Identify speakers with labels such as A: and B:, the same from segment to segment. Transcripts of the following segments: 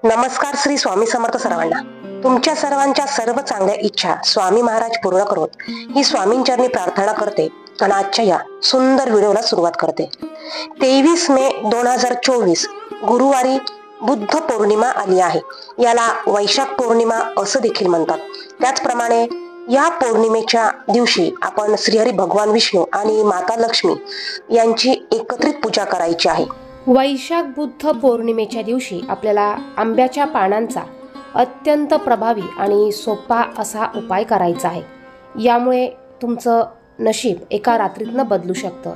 A: नमस्कार श्री स्वामी समर्थ सर्वांना। तुमच्या सर्वांच्या सर्व चांगल्या इच्छा स्वामी महाराज पूर्ण करोत ही स्वामींचरणी प्रार्थना करते आणि आजच्या या सुंदर व्हिडिओला सुरुवात करते। 23 मे 2024 गुरुवारी बुद्ध पौर्णिमा आली आहे। याला वैशाख पौर्णिमा असं देखील म्हणतात। त्याचप्रमाणे या पौर्णिमेच्या दिवशी आपण श्रीहरी भगवान विष्णू आणि माता लक्ष्मी यांची एकत्रित पूजा करायची आहे।
B: वैशाख बुद्ध पौर्णिमेच्या दिवशी आपल्याला आंब्याच्या पानांचा अत्यंत प्रभावी आणि सोपा असा उपाय करायचा आहे। यामुळे तुमचं नशीब एका रात्रीतनं बदलू शकतं।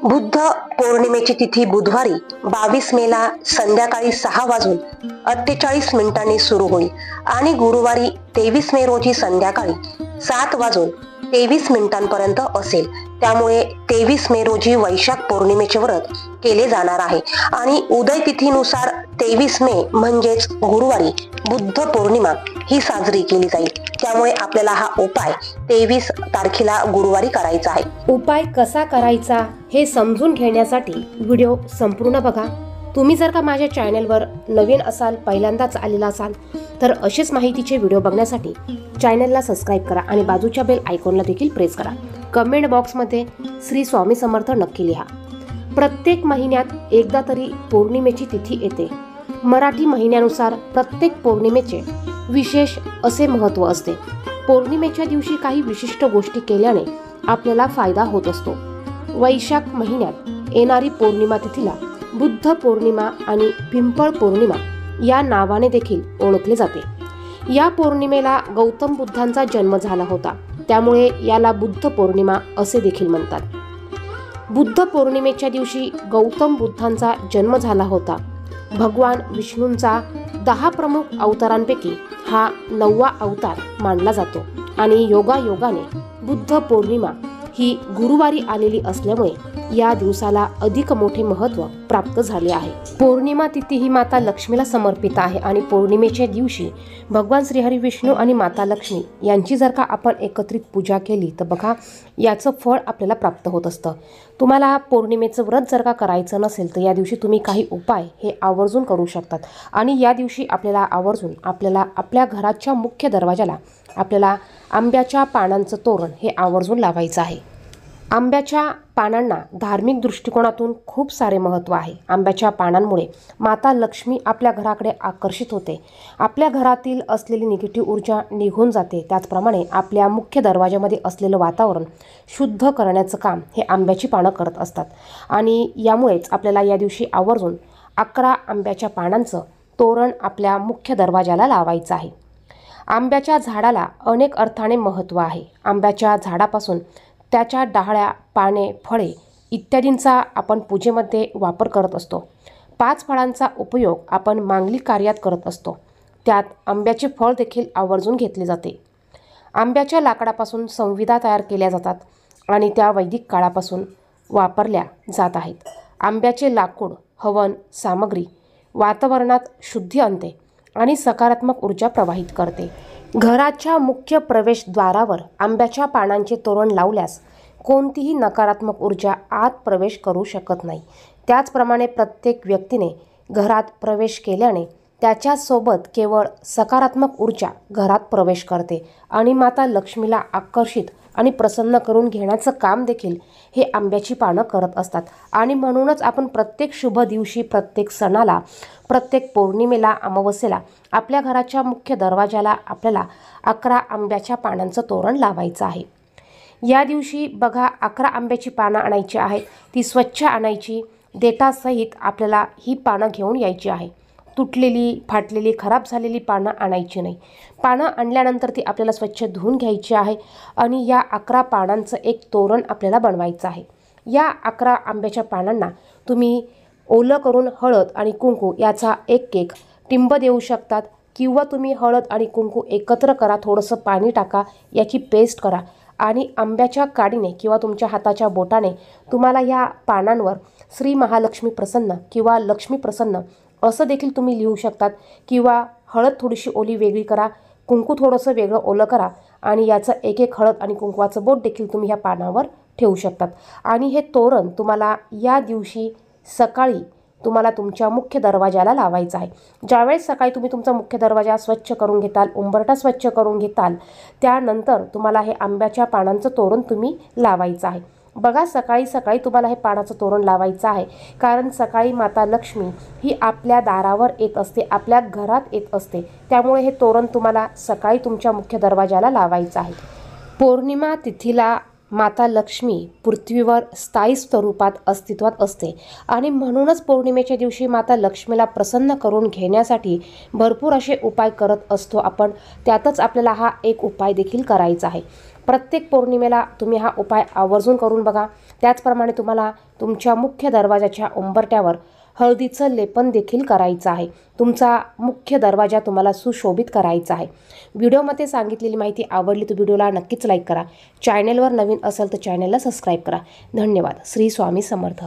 A: बुद्ध पौर्णिमेची तिथी बुधवारी 22 मेला संध्याकाळी 6:48 सुरू होईल आणि गुरुवारी 23 मे रोजी संध्याकाळी 7:23 असेल। त्यामुळे 23 मे रोजी वैशाख पौर्णिमेचे व्रत केले जाणार आहे आणि उदय तिथीनुसार 23 मे म्हणजेच गुरुवारी बुद्ध पौर्णिमा ही साजरी केली जाईल। त्यामुळे आपल्याला हा उपाय 23 तारखेला गुरुवारी करायचा आहे।
B: उपाय कसा करायचा हे समजून घेण्यासाठी व्हिडिओ संपूर्ण बघा। तुम्ही जर का माझ्या चॅनलवर नवीन असाल, पहिल्यांदाच आलेला असाल तर अशीच माहितीचे व्हिडिओ बघण्यासाठी चॅनलला सबस्क्राईब करा आणि बाजूच्या बेल आयकॉनला देखील प्रेस करा। कमेंट बॉक्समध्ये श्री स्वामी समर्थ नक्की लिहा। प्रत्येक महिन्यात एकदा तरी पौर्णिमेची तिथी येते। मराठी महिन्यानुसार प्रत्येक पौर्णिमेचे विशेष असे महत्त्व असते। पौर्णिमेच्या दिवशी काही विशिष्ट गोष्टी केल्याने आपल्याला फायदा होत असतो। वैशाख महिन्यात येणारी पौर्णिमा तिथीला बुद्ध पौर्णिमा आणि पिंपळ पौर्णिमा या नावाने देखील ओळखले जाते। या पौर्णिमेला गौतम बुद्धांचा जन्म झाला होता, त्यामुळे याला बुद्ध पौर्णिमा असे देखील म्हणतात। बुद्ध पौर्णिमेच्या दिवशी गौतम बुद्धांचा जन्म झाला होता। भगवान विष्णूंचा 10 प्रमुख अवतारांपैकी हा 9वा अवतार मानला जातो आणि योगायोगाने बुद्ध पौर्णिमा ही गुरुवारी आलेली असल्यामुळे या दिवसाला अधिक मोठे महत्त्व प्राप्त झाले आहे। पौर्णिमा तिथी ही माता लक्ष्मीला समर्पित आहे आणि पौर्णिमेच्या दिवशी भगवान श्रीहरी विष्णू आणि माता लक्ष्मी यांची जर का आपण एकत्रित पूजा केली तर बघा याचं फळ आपल्याला प्राप्त होत असतं। तुम्हाला पौर्णिमेचं व्रत जर का करायचं नसेल तर या दिवशी तुम्ही काही उपाय हे आवर्जून करू शकतात आणि या दिवशी आपल्याला आवर्जून आपल्या घराच्या मुख्य दरवाजाला आपल्याला आंब्याच्या पानांचं तोरण हे आवर्जून लावायचं आहे। आंब्याच्या पानांना धार्मिक दृष्टिकोनातून खूप सारे महत्त्व आहे। आंब्याच्या पानांमुळे माता लक्ष्मी आपल्या घराकडे आकर्षित होते। आपल्या घरातील असलेली निगेटिव्ह ऊर्जा निघून जाते। त्याचप्रमाणे आपल्या मुख्य दरवाजामध्ये असलेलं वातावरण शुद्ध करण्याचं काम हे आंब्याची पानं करत असतात आणि यामुळेच आपल्याला या दिवशी आवर्जून 11 आंब्याच्या पानांचं तोरण आपल्या मुख्य दरवाजाला लावायचं आहे। आंब्याच्या झाडाला अनेक अर्थाने महत्त्व आहे। आंब्याच्या झाडापासून त्याच्या डाळ्या, पाने, फळे इत्यादींचा आपण पूजेमध्ये वापर करत असतो। 5 फळांचा उपयोग आपण मांगलिक कार्यात करत असतो। त्यात आंब्याचे फळ देखील आवर्जून घेतले जाते। आंब्याच्या लाकडापासून संविधा तयार केल्या जातात आणि त्या वैदिक काळापासून वापरल्या जात आहेत। आंब्याचे लाकूड हवन सामग्री वातावरणात शुद्धी आणते आणि सकारात्मक ऊर्जा प्रवाहित करते। घराच्या मुख्य प्रवेशद्वारावर आंब्याच्या पानांचे तोरण लावल्यास कोणतीही नकारात्मक ऊर्जा आत प्रवेश करू शकत नाही। त्याचप्रमाणे प्रत्येक व्यक्तीने घरात प्रवेश केल्याने त्याच्यासोबत केवळ सकारात्मक ऊर्जा घरात प्रवेश करते आणि माता लक्ष्मीला आकर्षित आणि प्रसन्न करून घेण्याचं काम देखील हे आंब्याची पानं करत असतात आणि म्हणूनच आपण प्रत्येक शुभ दिवशी, प्रत्येक सणाला, प्रत्येक पौर्णिमेला, अमावस्येला आपल्या घराच्या मुख्य दरवाजाला आपल्याला 11 आंब्याच्या पानांचं तोरण लावायचं आहे। या दिवशी बघा 11 आंब्याची पानं आणायची आहेत। ती स्वच्छ आणायची। देठासहित आपल्याला ही पानं घेऊन यायची आहे। तुटलेली, फाटलेली, खराब झालेली पानं आणायची नाही। पानं आणल्यानंतर ती आपल्याला स्वच्छ धुवून घ्यायची आहे आणि या 11 पानांचं एक तोरण आपल्याला बनवायचं आहे। या 11 आंब्याच्या पानांना तुम्ही ओलं करून हळद आणि कुंकू याचा एक टिंब देऊ शकतात किंवा तुम्ही हळद आणि कुंकू एकत्र करा, थोडंसं पाणी टाका, याची पेस्ट करा आणि आंब्याच्या काडीने किंवा तुमच्या हाताच्या बोटाने तुम्हाला या पानांवर श्री महालक्ष्मी प्रसन्न किंवा लक्ष्मी प्रसन्न असं देखील तुम्ही लिहू शकतात किंवा हळद थोडीशी ओली वेगळी करा, कुंकू थोडंसं वेगळं ओलं करा आणि याचं एक हळद आणि कुंकवाचं बोट देखील तुम्ही ह्या पानावर ठेवू शकतात आणि हे तोरण तुम्हाला या दिवशी सकाळी तुम्हाला तुमच्या मुख्य दरवाजाला लावायचा आहे. ज्यावेळेस सकाळी तुम्ही तुमचा मुख्य दरवाजा स्वच्छ करून घेताल, उंबरठा स्वच्छ करून घेताल, त्यानंतर तुम्हाला हे आंब्याच्या पानांचं तोरण तुम्ही लावायचं आहे. बघा, सकाळी सकाळी तुम्हाला हे पानाचं तोरण लावायचं आहे, कारण सकाळी माता लक्ष्मी ही आपल्या दारावर येत असते, आपल्या घरात येत असते. त्यामुळे हे तोरण तुम्हाला सकाळी तुमच्या मुख्य दरवाजाला लावायचं आहे. पौर्णिमा तिथीला माता लक्ष्मी पृथ्वीवर स्थायी स्वरूपात अस्तित्वात असते आणि म्हणूनच पौर्णिमेच्या दिवशी माता लक्ष्मीला प्रसन्न करून घेण्यासाठी भरपूर असे उपाय करत असतो आपण. त्यातच आपल्याला हा एक उपाय देखील करायचा आहे. प्रत्येक पौर्णिमेला तुम्ही हा उपाय आवर्जून करून बघा. त्याचप्रमाणे तुम्हाला तुमच्या मुख्य दरवाजाच्या उंबरठ्यावर हळदीचं लेपन देखील करायचं आहे. तुमचा मुख्य दरवाजा तुम्हाला सुशोभित करायचा आहे. व्हिडिओमध्ये सांगितलेली माहिती आवडली तर व्हिडिओला नक्कीच लाईक करा. चॅनलवर नवीन असेल तर चॅनलला सबस्क्राईब करा. धन्यवाद. श्री स्वामी समर्थ.